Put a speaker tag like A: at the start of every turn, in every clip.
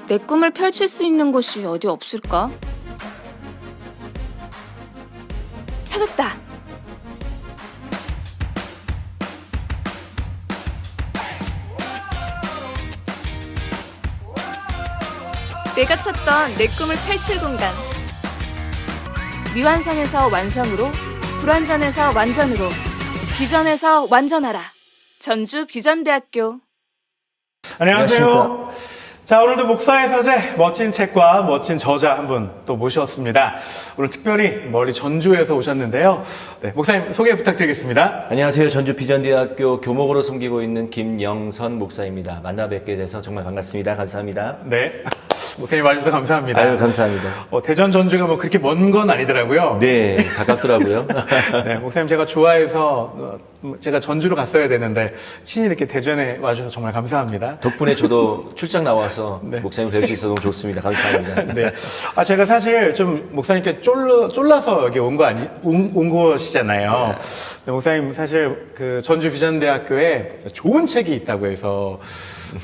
A: 내 꿈을 펼칠 수 있는 곳이 어디 없을까? 찾았다! 내가 찾던 내 꿈을 펼칠 공간. 미완성에서 완성으로, 불완전에서 완전으로, 비전에서 완전하라. 전주 비전대학교.
B: 안녕하세요. 자, 오늘도 목사의 서재 멋진 책과 멋진 저자 한 분 또 모셨습니다. 오늘 특별히 멀리 전주에서 오셨는데요. 네, 목사님 소개 부탁드리겠습니다.
C: 안녕하세요. 전주 비전대학교 교목으로 섬기고 있는 김영선 목사입니다. 만나 뵙게 돼서 정말 반갑습니다. 감사합니다.
B: 네. 목사님 와주셔서 감사합니다.
C: 아유, 감사합니다.
B: 대전 전주가 뭐 그렇게 먼 건 아니더라고요.
C: 네, 가깝더라고요.
B: 네, 목사님 제가 좋아해서 제가 전주로 갔어야 되는데 친히 이렇게 대전에 와주셔서 정말 감사합니다.
C: 덕분에 저도 출장 나와서
B: 네.
C: 목사님 뵐 수 있어서 너무 좋습니다. 감사합니다.
B: 네. 제가 사실 좀 목사님께 쫄라서 여기 온 것이잖아요. 네, 목사님 사실 그 전주 비전대학교에 좋은 책이 있다고 해서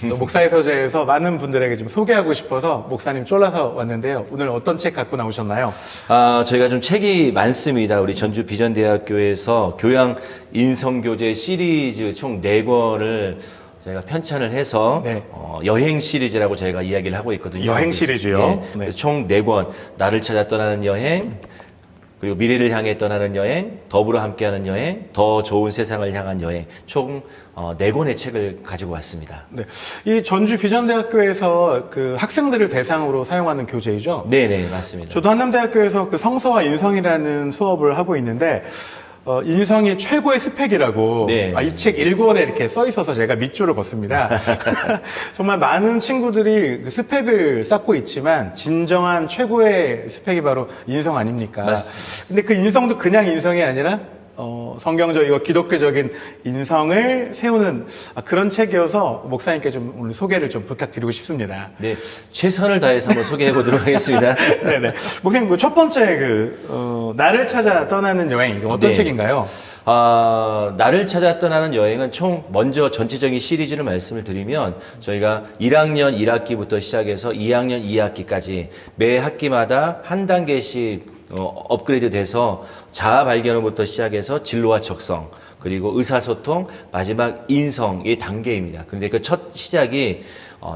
B: 또 목사의 서재에서 많은 분들에게 좀 소개하고 싶어서 목사님 쫄라서 왔는데요. 오늘 어떤 책 갖고 나오셨나요?
C: 저희가 좀 책이 많습니다. 우리 전주 비전대학교에서 교양 인성교재 시리즈 총 4권을 저희가 편찬을 해서
B: 네.
C: 여행 시리즈라고 저희가 이야기를 하고 있거든요.
B: 여행 시리즈요?
C: 네.
B: 네.
C: 그래서 총 4권, 나를 찾아 떠나는 여행, 그리고 미래를 향해 떠나는 여행, 더불어 함께하는 여행, 더 좋은 세상을 향한 여행, 총 4권의 책을 가지고 왔습니다.
B: 네. 이 전주 비전대학교에서 그 학생들을 대상으로 사용하는 교재이죠?
C: 네네, 맞습니다.
B: 저도 한남대학교에서 그 성서와 인성이라는 수업을 하고 있는데, 인성이 최고의 스펙이라고
C: 네.
B: 이 책 1권에 이렇게 써 있어서 제가 밑줄을 걷습니다. 정말 많은 친구들이 그 스펙을 쌓고 있지만 진정한 최고의 스펙이 바로 인성 아닙니까?
C: 맞습니다.
B: 근데 그 인성도 그냥 인성이 아니라 성경적이고 기독교적인 인성을 세우는 그런 책이어서 목사님께 좀 오늘 소개를 좀 부탁드리고 싶습니다.
C: 네, 최선을 다해서 한번 소개해 보도록 하겠습니다.
B: 네네. 목사님, 그 첫 번째 나를 찾아 떠나는 여행, 이거 어떤
C: 네.
B: 책인가요?
C: 나를 찾아 떠나는 여행은 먼저 전체적인 시리즈를 말씀을 드리면 저희가 1학년 1학기부터 시작해서 2학년 2학기까지 매 학기마다 한 단계씩 업그레이드 돼서 자아 발견부터 시작해서 진로와 적성, 그리고 의사소통, 마지막 인성의 단계입니다. 그런데 그 첫 시작이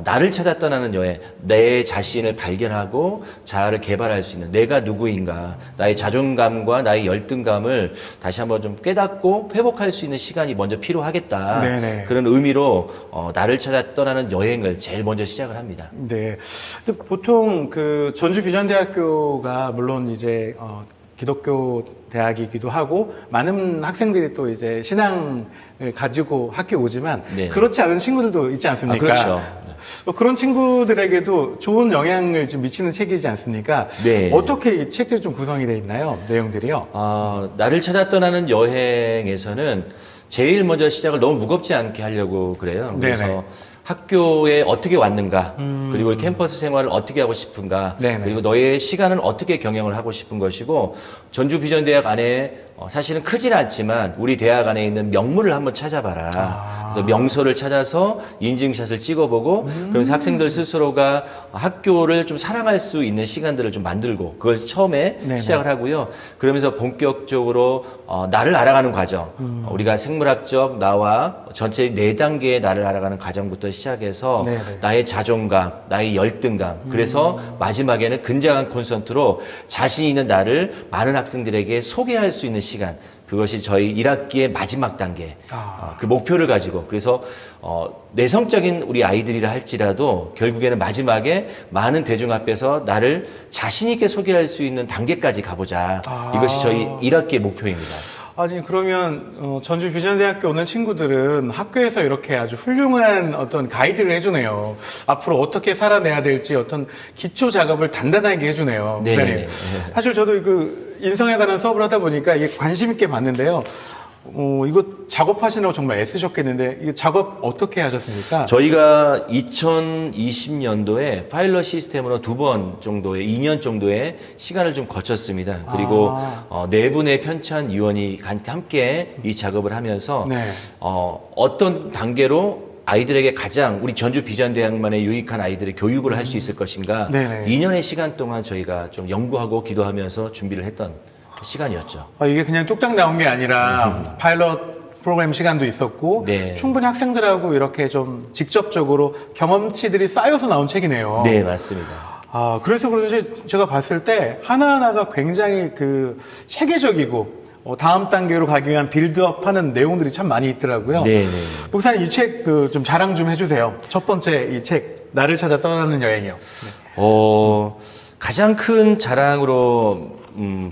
C: 나를 찾아 떠나는 여행, 내 자신을 발견하고 자아를 개발할 수 있는 내가 누구인가, 나의 자존감과 나의 열등감을 다시 한번 좀 깨닫고 회복할 수 있는 시간이 먼저 필요하겠다.
B: 네네.
C: 그런 의미로 나를 찾아 떠나는 여행을 제일 먼저 시작을 합니다.
B: 네. 근데 보통 그 전주 비전대학교가 물론 이제 기독교 대학이기도 하고 많은 학생들이 또 이제 신앙을 가지고 학교에 오지만
C: 네.
B: 그렇지 않은 친구들도 있지 않습니까?
C: 그렇죠.
B: 그런 친구들에게도 좋은 영향을 좀 미치는 책이지 않습니까?
C: 네.
B: 어떻게 이 책들이 좀 구성이 되어 있나요? 내용들이요?
C: 나를 찾아 떠나는 여행에서는 제일 먼저 시작을 너무 무겁지 않게 하려고 그래요. 그래서
B: 네네.
C: 학교에 어떻게 왔는가, 그리고 캠퍼스 생활을 어떻게 하고 싶은가,
B: 네네.
C: 그리고 너의 시간을 어떻게 경영을 하고 싶은 것이고, 전주 비전대학 안에 사실은 크진 않지만 우리 대학 안에 있는 명물을 한번 찾아봐라. 그래서 명소를 찾아서 인증샷을 찍어보고, 그러면서 학생들 스스로가 학교를 좀 사랑할 수 있는 시간들을 좀 만들고, 그걸 처음에
B: 네네.
C: 시작을 하고요. 그러면서 본격적으로 나를 알아가는 과정, 우리가 생물학적 나와 전체 4단계의 나를 알아가는 과정부터 시작해서
B: 네네.
C: 나의 자존감, 나의 열등감, 그래서 마지막에는 근장한 콘서트로 자신 있는 나를 많은 학생들에게 소개할 수 있는 시간, 그것이 저희 1학기의 마지막 단계, 그 목표를 가지고, 그래서 내성적인 우리 아이들이라 할지라도 결국에는 마지막에 많은 대중 앞에서 나를 자신 있게 소개할 수 있는 단계까지 가보자. 이것이 저희 1학기의 목표입니다.
B: 아니, 그러면 전주 비전대학교 오는 친구들은 학교에서 이렇게 아주 훌륭한 어떤 가이드를 해주네요. 앞으로 어떻게 살아내야 될지 어떤 기초 작업을 단단하게 해주네요.
C: 네.
B: 목사님. 사실 저도 그 인성에 관한 수업을 하다 보니까 이게 관심 있게 봤는데요. 이거 작업하시느라고 정말 애쓰셨겠는데, 이거 작업 어떻게 하셨습니까?
C: 저희가 2020년도에 파일럿 시스템으로 2번 정도의 2년 정도의 시간을 좀 거쳤습니다. 그리고 네 분의 편찬 위원이 함께 이 작업을 하면서
B: 네.
C: 어떤 단계로 아이들에게 가장 우리 전주 비전대학만의 유익한 아이들의 교육을 할 수 있을 것인가
B: 네네.
C: 2년의 시간 동안 저희가 좀 연구하고 기도하면서 준비를 했던 그 시간이었죠.
B: 이게 그냥 뚝딱 나온 게 아니라 파일럿 프로그램 시간도 있었고
C: 네.
B: 충분히 학생들하고 이렇게 좀 직접적으로 경험치들이 쌓여서 나온 책이네요.
C: 네, 맞습니다.
B: 그래서 그런지 제가 봤을 때 하나하나가 굉장히 그 체계적이고 다음 단계로 가기 위한 빌드업 하는 내용들이 참 많이 있더라고요.
C: 네, 네.
B: 목사님 이 책 좀 자랑 좀 해주세요. 첫 번째 이 책 나를 찾아 떠나는 여행이요.
C: 가장 큰 자랑으로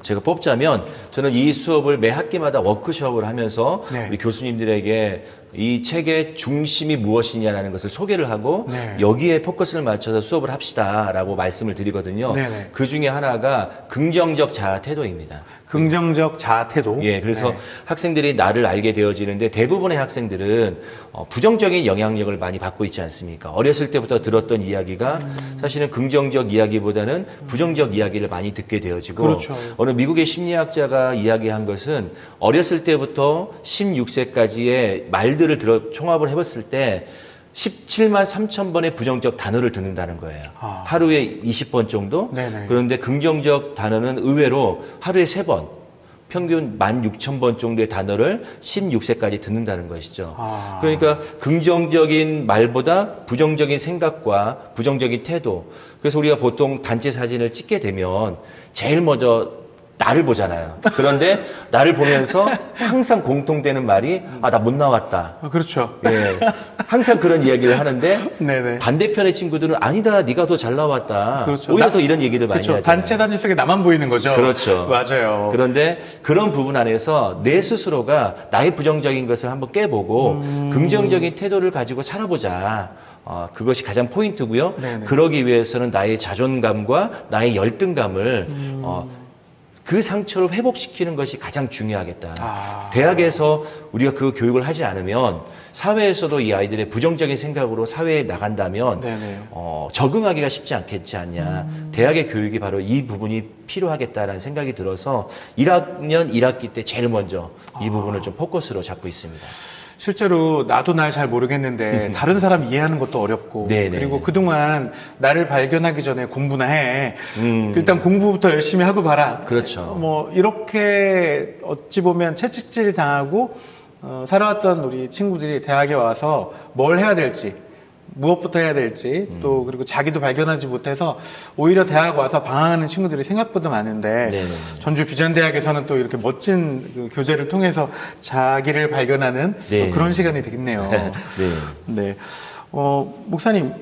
C: 제가 뽑자면 저는 이 수업을 매 학기마다 워크숍을 하면서
B: 네.
C: 우리 교수님들에게 이 책의 중심이 무엇이냐라는 것을 소개를 하고
B: 네.
C: 여기에 포커스를 맞춰서 수업을 합시다라고 말씀을 드리거든요.
B: 네네.
C: 그 중에 하나가 긍정적 자아 태도입니다.
B: 긍정적 자아 태도.
C: 예, 그래서
B: 네.
C: 학생들이 나를 알게 되어지는데 대부분의 학생들은 부정적인 영향력을 많이 받고 있지 않습니까? 어렸을 때부터 들었던 이야기가 사실은 긍정적 이야기보다는 부정적 이야기를 많이 듣게 되어지고
B: 그렇죠.
C: 어느 미국의 심리학자가 이야기한 것은 어렸을 때부터 16세까지의 말들을 총합을 해봤을 때 17만 3천 번의 부정적 단어를 듣는다는 거예요. 하루에 20번 정도?
B: 네네.
C: 그런데 긍정적 단어는 의외로 하루에 3번, 평균 16,000번 정도의 단어를 16세까지 듣는다는 것이죠. 그러니까 긍정적인 말보다 부정적인 생각과 부정적인 태도. 그래서 우리가 보통 단체 사진을 찍게 되면 제일 먼저 나를 보잖아요. 그런데 나를 보면서 항상 공통되는 말이 나 못 나왔다.
B: 그렇죠.
C: 예, 항상 그런 이야기를 하는데
B: 네네.
C: 반대편의 친구들은 아니다, 네가 더 잘 나왔다.
B: 그렇죠.
C: 오히려 더 이런 얘기를 많이
B: 그렇죠.
C: 하잖아요.
B: 단체 사진 속에 나만 보이는 거죠.
C: 그렇죠.
B: 맞아요.
C: 그런데 그런 부분 안에서 내 스스로가 나의 부정적인 것을 한번 깨보고 긍정적인 태도를 가지고 살아보자. 그것이 가장 포인트고요.
B: 네네.
C: 그러기 위해서는 나의 자존감과 나의 열등감을 그 상처를 회복시키는 것이 가장 중요하겠다. 대학에서 우리가 그 교육을 하지 않으면 사회에서도 이 아이들의 부정적인 생각으로 사회에 나간다면
B: 네네.
C: 적응하기가 쉽지 않겠지 않냐. 대학의 교육이 바로 이 부분이 필요하겠다라는 생각이 들어서 1학년 1학기 때 제일 먼저 이 부분을 좀 포커스로 잡고 있습니다.
B: 실제로 나도 날 잘 모르겠는데 다른 사람 이해하는 것도 어렵고
C: 네네.
B: 그리고 그동안 나를 발견하기 전에 공부나 해. 일단 공부부터 열심히 하고 봐라.
C: 그렇죠.
B: 뭐 이렇게 어찌 보면 채찍질 당하고 살아왔던 우리 친구들이 대학에 와서 뭘 해야 될지 무엇부터 해야 될지 또 그리고 자기도 발견하지 못해서 오히려 대학 와서 방황하는 친구들이 생각보다 많은데
C: 네네.
B: 전주 비전대학에서는 또 이렇게 멋진 그 교재를 통해서 자기를 발견하는
C: 네.
B: 그런 시간이 되겠네요.
C: 네.
B: 네. 목사님,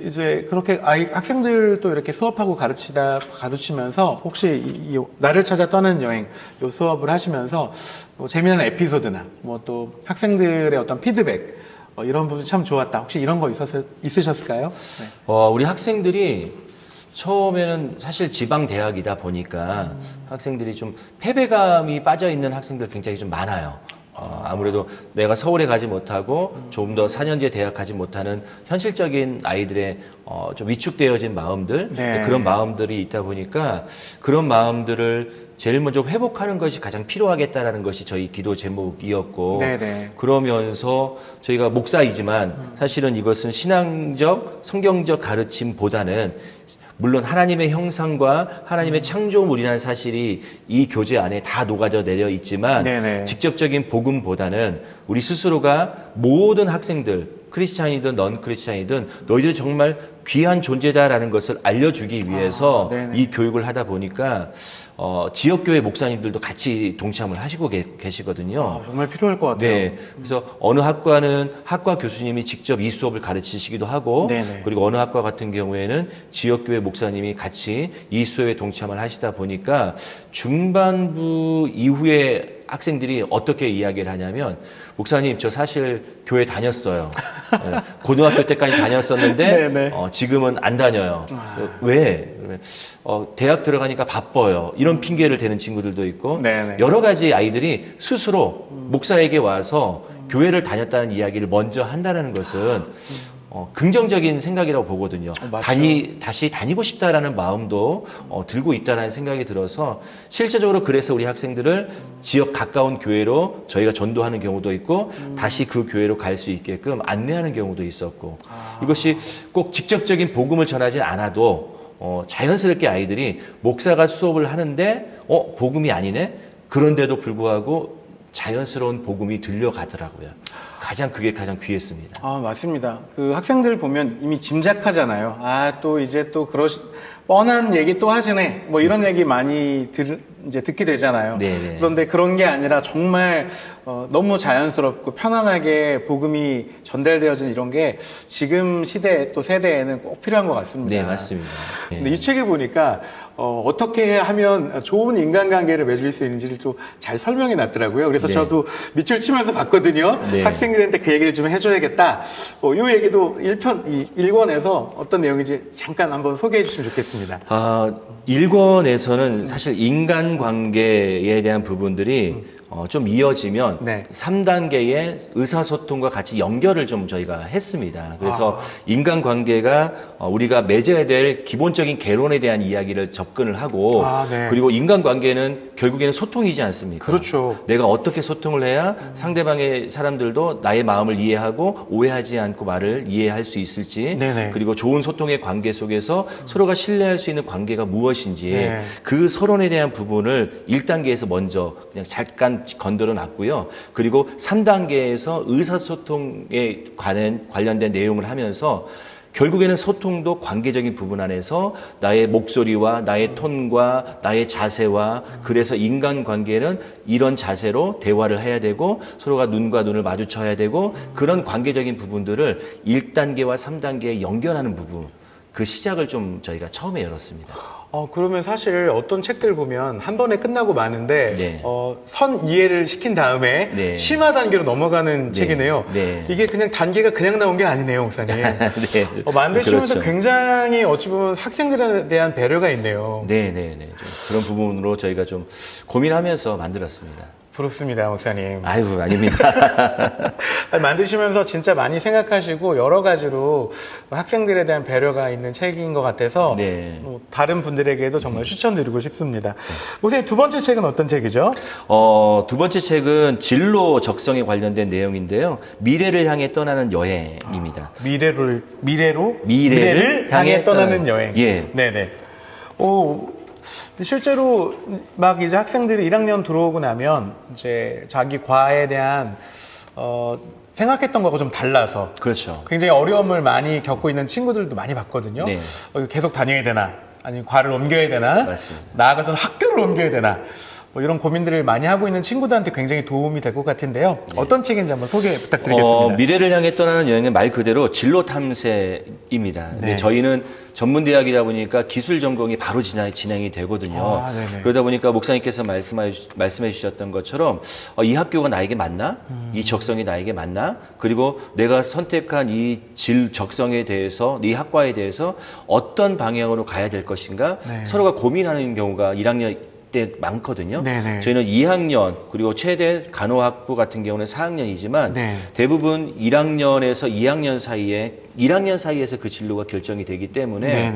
B: 이제 그렇게 학생들도 이렇게 수업하고 가르치면서 혹시 이 나를 찾아 떠나는 여행, 요 수업을 하시면서 뭐 재미난 에피소드나 뭐 또 학생들의 어떤 피드백, 이런 부분이 참 좋았다. 혹시 이런 거 있으셨을까요? 네.
C: 우리 학생들이 처음에는 사실 지방 대학이다 보니까 학생들이 좀 패배감이 빠져 있는 학생들 굉장히 좀 많아요. 아무래도 내가 서울에 가지 못하고 좀 더 4년제 대학 가지 못하는 현실적인 아이들의 좀 위축되어진 마음들,
B: 네.
C: 그런 마음들이 있다 보니까 그런 마음들을 제일 먼저 회복하는 것이 가장 필요하겠다라는 것이 저희 기도 제목이었고,
B: 네네.
C: 그러면서 저희가 목사이지만 사실은 이것은 신앙적, 성경적 가르침보다는 물론 하나님의 형상과 하나님의 창조물이라는 사실이 이 교재 안에 다 녹아져 내려 있지만
B: 네네.
C: 직접적인 복음보다는 우리 스스로가 모든 학생들, 크리스찬이든 넌 크리스찬이든 너희들은 정말 귀한 존재다라는 것을 알려주기 위해서 이 교육을 하다 보니까 지역교회 목사님들도 같이 동참을 하시고 계시거든요.
B: 정말 필요할 것 같아요.
C: 네. 그래서 어느 학과는 학과 교수님이 직접 이 수업을 가르치시기도 하고,
B: 네네.
C: 그리고 어느 학과 같은 경우에는 지역교회 목사님이 같이 이 수업에 동참을 하시다 보니까 중반부 이후에 학생들이 어떻게 이야기를 하냐면 목사님 저 사실 교회 다녔어요. 예, 고등학교 때까지 다녔었는데
B: 네네.
C: 지금은 안 다녀요. 왜? 그러면 대학 들어가니까 바빠요. 이런 핑계를 대는 친구들도 있고
B: 네네.
C: 여러 가지 아이들이 스스로 목사에게 와서 교회를 다녔다는 이야기를 먼저 한다는 것은 긍정적인 생각이라고 보거든요.
B: 맞죠.
C: 다시 다니고 싶다라는 마음도 들고 있다는 생각이 들어서 실제적으로 그래서 우리 학생들을 지역 가까운 교회로 저희가 전도하는 경우도 있고 다시 그 교회로 갈 수 있게끔 안내하는 경우도 있었고 이것이 꼭 직접적인 복음을 전하지 않아도 자연스럽게 아이들이 목사가 수업을 하는데 복음이 아니네? 그런데도 불구하고 자연스러운 복음이 들려가더라고요. 그게 가장 귀했습니다.
B: 맞습니다. 그 학생들 보면 이미 짐작하잖아요. 또 이제 또 뻔한 얘기 또 하시네. 뭐 이런 얘기 많이 이제 듣게 되잖아요.
C: 네네.
B: 그런데 그런 게 아니라 정말 너무 자연스럽고 편안하게 복음이 전달되어진 이런 게 지금 시대 또 세대에는 꼭 필요한 것 같습니다.
C: 네, 맞습니다. 네.
B: 근데 이 책에 보니까 어떻게 하면 좋은 인간관계를 맺을 수 있는지를 또 잘 설명해 놨더라고요. 그래서
C: 네.
B: 저도 밑줄 치면서 봤거든요.
C: 네.
B: 학생들한테 그 얘기를 좀 해줘야겠다. 이 얘기도 1권에서 어떤 내용인지 잠깐 한번 소개해 주시면 좋겠습니다.
C: 1권에서는 사실 인간관계에 대한 부분들이 좀 이어지면
B: 네.
C: 3단계의 의사소통과 같이 연결을 좀 저희가 했습니다. 그래서 인간관계가 우리가 맺어야 될 기본적인 개론에 대한 이야기를 접근을 하고
B: 네.
C: 그리고 인간관계는 결국에는 소통이지 않습니까?
B: 그렇죠.
C: 내가 어떻게 소통을 해야 상대방의 사람들도 나의 마음을 이해하고 오해하지 않고 말을 이해할 수 있을지
B: 네네.
C: 그리고 좋은 소통의 관계 속에서 서로가 신뢰할 수 있는 관계가 무엇인지
B: 네.
C: 그 서론에 대한 부분을 1단계에서 먼저 그냥 잠깐 건드려 놨고요. 그리고 3단계에서 의사소통에 관련된 내용을 하면서 결국에는 소통도 관계적인 부분 안에서 나의 목소리와 나의 톤과 나의 자세와 그래서 인간관계는 이런 자세로 대화를 해야 되고 서로가 눈과 눈을 마주쳐야 되고 그런 관계적인 부분들을 1단계와 3단계에 연결하는 부분 그 시작을 좀 저희가 처음에 열었습니다.
B: 그러면 사실 어떤 책들 보면 한 번에 끝나고 마는데
C: 네.
B: 선 이해를 시킨 다음에
C: 네.
B: 심화 단계로 넘어가는 책이네요.
C: 네.
B: 이게 그냥 단계가 그냥 나온 게 아니네요, 목사님.
C: 네.
B: 만드시면서
C: 그렇죠.
B: 굉장히 어찌 보면 학생들에 대한 배려가 있네요.
C: 네네네. 그런 부분으로 저희가 좀 고민하면서 만들었습니다.
B: 부럽습니다, 목사님.
C: 아이고, 아닙니다.
B: 만드시면서 진짜 많이 생각하시고 여러 가지로 학생들에 대한 배려가 있는 책인 것 같아서
C: 네.
B: 다른 분들에게도 정말 추천드리고 싶습니다. 목사님, 두 번째 책은 어떤 책이죠?
C: 두 번째 책은 진로 적성에 관련된 내용인데요. 미래를 향해 떠나는 여행입니다.
B: 미래를 향해 떠나는 여행.
C: 예.
B: 네네. 실제로 막 이제 학생들이 1학년 들어오고 나면 이제 자기 과에 대한 생각했던 거하고 좀 달라서
C: 그렇죠.
B: 굉장히 어려움을 많이 겪고 있는 친구들도 많이 봤거든요.
C: 네.
B: 계속 다녀야 되나? 아니면 과를 옮겨야 되나?
C: 맞습니다.
B: 나아가서는 학교를 옮겨야 되나? 이런 고민들을 많이 하고 있는 친구들한테 굉장히 도움이 될 것 같은데요. 어떤 책인지 한번 소개 부탁드리겠습니다.
C: 미래를 향해 떠나는 여행은 말 그대로 진로 탐색입니다. 근데 저희는 전문대학이다 보니까 기술 전공이 바로 진행이 되거든요. 그러다 보니까 목사님께서 말씀해 주셨던 것처럼 이 학교가 나에게 맞나? 이 적성이 나에게 맞나? 그리고 내가 선택한 이 적성에 대해서, 이 학과에 대해서 어떤 방향으로 가야 될 것인가? 서로가 고민하는 경우가 1학년 때 많거든요.
B: 네네.
C: 저희는 2학년 그리고 최대 간호학부 같은 경우는 4학년이지만 대부분 1학년에서 2학년 사이에 1학년 사이에서 그 진로가 결정이 되기 때문에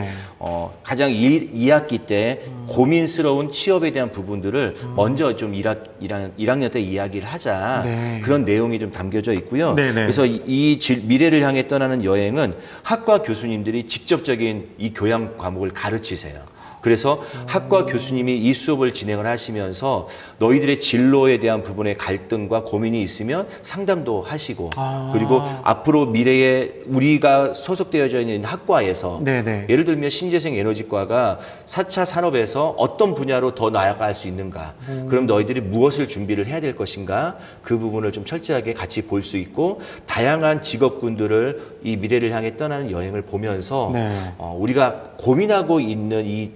C: 가장 2학기 때 고민스러운 취업에 대한 부분들을 먼저 좀 1학년 때 이야기를 하자. 그런 내용이 좀 담겨져 있고요. 그래서 이 미래를 향해 떠나는 여행은 학과 교수님들이 직접적인 이 교양 과목을 가르치세요. 그래서 학과 교수님이 이 수업을 진행을 하시면서 너희들의 진로에 대한 부분에 갈등과 고민이 있으면 상담도 하시고 그리고 앞으로 미래에 우리가 소속되어져 있는 학과에서 예를 들면 신재생 에너지과가 4차 산업에서 어떤 분야로 더 나아갈 수 있는가 그럼 너희들이 무엇을 준비를 해야 될 것인가 그 부분을 좀 철저하게 같이 볼 수 있고 다양한 직업군들을 이 미래를 향해 떠나는 여행을 보면서 우리가 고민하고 있는 이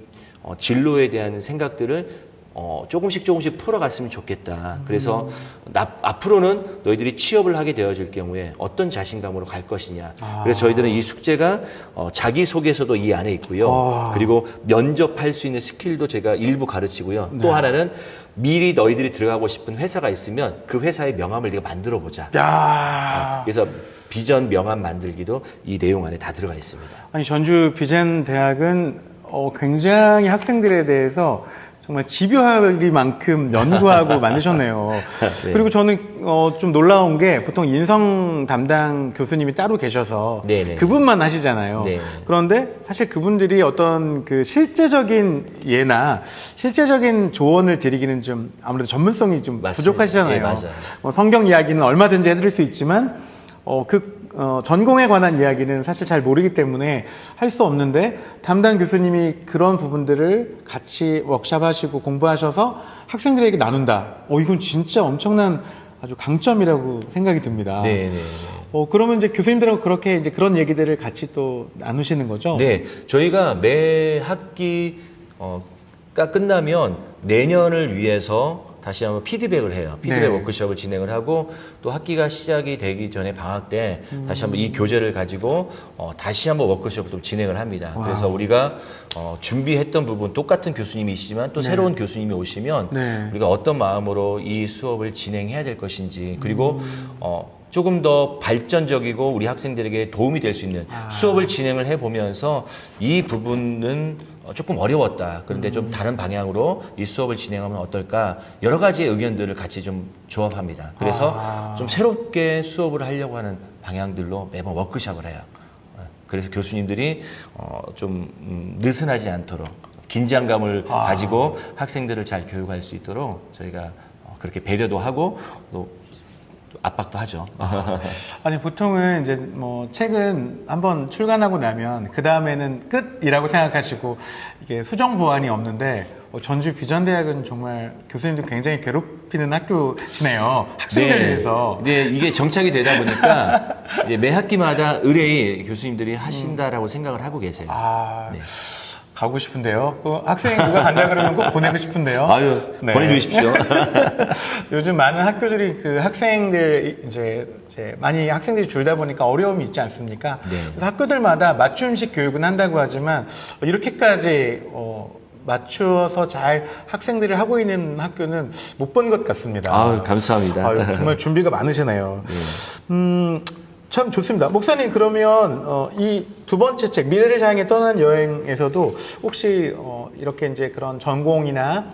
C: 진로에 대한 생각들을 조금씩 풀어갔으면 좋겠다. 그래서 앞으로는 너희들이 취업을 하게 되어질 경우에 어떤 자신감으로 갈 것이냐. 그래서 저희들은 이 숙제가 자기소개서도 이 안에 있고요. 그리고 면접할 수 있는 스킬도 제가 일부 가르치고요. 또 하나는 미리 너희들이 들어가고 싶은 회사가 있으면 그 회사의 명함을 네가 만들어 보자. 그래서 비전 명함 만들기도 이 내용 안에 다 들어가 있습니다.
B: 아니, 전주 비전 대학은 굉장히 학생들에 대해서 정말 집요하리만큼 연구하고 만드셨네요.
C: 네.
B: 그리고 저는 좀 놀라운 게 보통 인성 담당 교수님이 따로 계셔서
C: 네네.
B: 그분만 하시잖아요.
C: 네.
B: 그런데 사실 그분들이 어떤 그 실제적인 예나 실제적인 조언을 드리기는 좀 아무래도 전문성이 좀
C: 맞습니다.
B: 부족하시잖아요.
C: 네, 맞아요.
B: 성경 이야기는 얼마든지 해드릴 수 있지만 전공에 관한 이야기는 사실 잘 모르기 때문에 할 수 없는데 담당 교수님이 그런 부분들을 같이 워크샵하시고 공부하셔서 학생들에게 나눈다. 이건 진짜 엄청난 아주 강점이라고 생각이 듭니다.
C: 네.
B: 그러면 이제 교수님들하고 그렇게 이제 그런 얘기들을 같이 또 나누시는 거죠?
C: 네, 저희가 매 학기가 끝나면 내년을 위해서 다시 한번 피드백을 해요. 피드백
B: 네.
C: 워크숍을 진행을 하고 또 학기가 시작이 되기 전에 방학 때 다시 한번 이 교재를 가지고 다시 한번 워크숍을 또 진행을 합니다.
B: 와우.
C: 그래서 우리가 준비했던 부분 똑같은 교수님이시지만 또 새로운 교수님이 오시면
B: 네.
C: 우리가 어떤 마음으로 이 수업을 진행해야 될 것인지 그리고 조금 더 발전적이고 우리 학생들에게 도움이 될 수 있는 수업을 진행을 해보면서 이 부분은 조금 어려웠다. 그런데 좀 다른 방향으로 이 수업을 진행하면 어떨까? 여러 가지의 의견들을 같이 좀 조합합니다. 그래서 좀 새롭게 수업을 하려고 하는 방향들로 매번 워크숍을 해요. 그래서 교수님들이 좀 느슨하지 않도록 긴장감을 가지고 학생들을 잘 교육할 수 있도록 저희가 그렇게 배려도 하고 또 압박도 하죠.
B: 아니, 보통은 이제 뭐 책은 한번 출간하고 나면 그 다음에는 끝이라고 생각하시고 이게 수정 보완이 없는데 전주 비전대학은 정말 교수님들 굉장히 괴롭히는 학교시네요. 학생들 위해서.
C: 네, 이게 정착이 되다 보니까 이제 매 학기마다 의뢰의 교수님들이 하신다라고 생각을 하고 계세요. 네.
B: 가고 싶은데요. 학생 누가 간다 그러면 꼭 보내고 싶은데요.
C: 아유,
B: 네.
C: 보내주십시오.
B: 요즘 많은 학교들이 그 학생들 이제 많이 학생들이 줄다 보니까 어려움이 있지 않습니까?
C: 네.
B: 그래서 학교들마다 맞춤식 교육은 한다고 하지만 이렇게까지 맞추어서 잘 학생들을 하고 있는 학교는 못 본 것 같습니다.
C: 아유, 감사합니다.
B: 정말 준비가 많으시네요. 참 좋습니다. 목사님, 그러면 이 두 번째 책 미래를 향해 떠난 여행에서도 혹시 이렇게 이제 그런 전공이나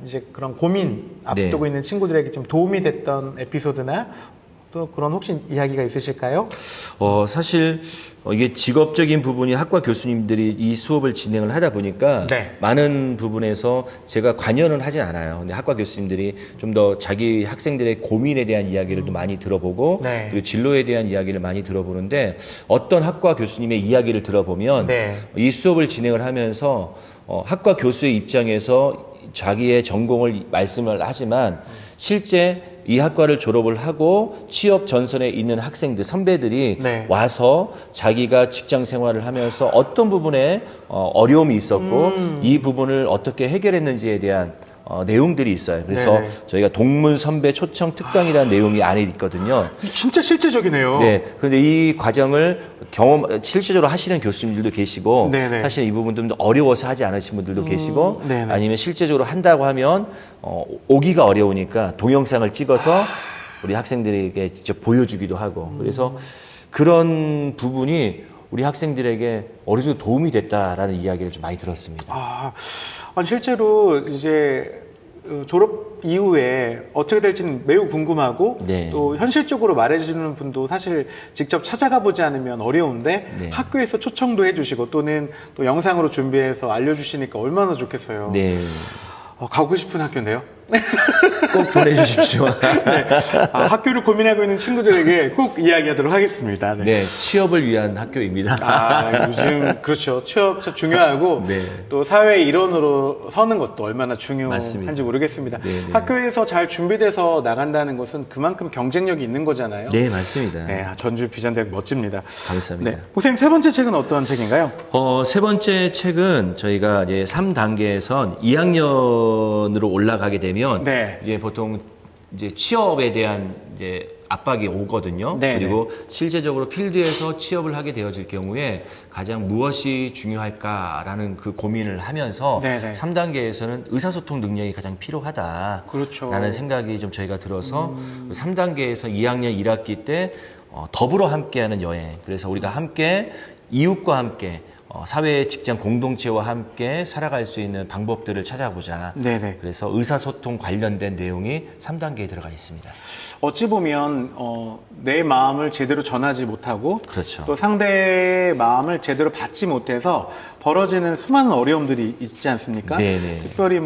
B: 이제 그런 고민 앞두고 있는 친구들에게 좀 도움이 됐던 에피소드나 또 그런 혹시 이야기가 있으실까요?
C: 사실 이게 직업적인 부분이 학과 교수님들이 이 수업을 진행을 하다 보니까
B: 네.
C: 많은 부분에서 제가 관여는 하진 않아요. 근데 학과 교수님들이 좀 더 자기 학생들의 고민에 대한 이야기를 또 많이 들어보고
B: 네.
C: 그리고 진로에 대한 이야기를 많이 들어보는데 어떤 학과 교수님의 이야기를 들어보면
B: 네.
C: 이 수업을 진행을 하면서 학과 교수의 입장에서 자기의 전공을 말씀을 하지만 실제 이 학과를 졸업을 하고 취업 전선에 있는 학생들, 선배들이
B: 네.
C: 와서 자기가 직장 생활을 하면서 어떤 부분에 어려움이 있었고 이 부분을 어떻게 해결했는지에 대한 내용들이 있어요. 그래서
B: 네네.
C: 저희가 동문 선배 초청 특강이라는 내용이 안에 있거든요.
B: 진짜 실제적이네요.
C: 네. 그런데 이 과정을 실질적으로 하시는 교수님들도 계시고,
B: 네네.
C: 사실 이 부분들도 어려워서 하지 않으신 분들도 계시고,
B: 네네.
C: 아니면 실제적으로 한다고 하면, 오기가 어려우니까 동영상을 찍어서 우리 학생들에게 직접 보여주기도 하고, 그래서 그런 부분이 우리 학생들에게 어느 정도 도움이 됐다라는 이야기를 좀 많이 들었습니다.
B: 아니, 실제로 이제 졸업 이후에 어떻게 될지는 매우 궁금하고
C: 네.
B: 또 현실적으로 말해주는 분도 사실 직접 찾아가 보지 않으면 어려운데
C: 네.
B: 학교에서 초청도 해주시고 또는 또 영상으로 준비해서 알려주시니까 얼마나 좋겠어요.
C: 네.
B: 가고 싶은 학교인데요.
C: 꼭 보내주십시오.
B: 네. 학교를 고민하고 있는 친구들에게 꼭 이야기하도록 하겠습니다. 네.
C: 네, 취업을 위한 학교입니다.
B: 요즘 그렇죠. 취업 참 중요하고
C: 네.
B: 또 사회의 일원으로 서는 것도 얼마나
C: 맞습니다.
B: 중요한지 모르겠습니다.
C: 네, 네.
B: 학교에서 잘 준비돼서 나간다는 것은 그만큼 경쟁력이 있는 거잖아요.
C: 네, 맞습니다.
B: 네, 전주 비전대학 멋집니다.
C: 감사합니다.
B: 네. 목사님 세 번째 책은 어떤 책인가요?
C: 세 번째 책은 저희가 이제 3단계에선 2학년으로 올라가게 되면
B: 네.
C: 이제 보통 이제 취업에 대한 이제 압박이 오거든요.
B: 네,
C: 그리고 실제적으로 필드에서 취업을 하게 되어질 경우에 가장 무엇이 중요할까라는 그 고민을 하면서
B: 네, 네.
C: 3단계에서는 의사소통 능력이 가장 필요하다.
B: 그렇죠.
C: 라는 생각이 좀 저희가 들어서 3단계에서 2학년 1학기 때 더불어 함께하는 여행. 그래서 우리가 함께 이웃과 함께 사회 직장 공동체와 함께 살아갈 수 있는 방법들을 찾아보자.
B: 네네.
C: 그래서 의사소통 관련된 내용이 3단계에 들어가 있습니다.
B: 어찌 보면 내 마음을 제대로 전하지 못하고
C: 그렇죠.
B: 또 상대의 마음을 제대로 받지 못해서 벌어지는 수많은 어려움들이 있지 않습니까?
C: 네네.
B: 특별히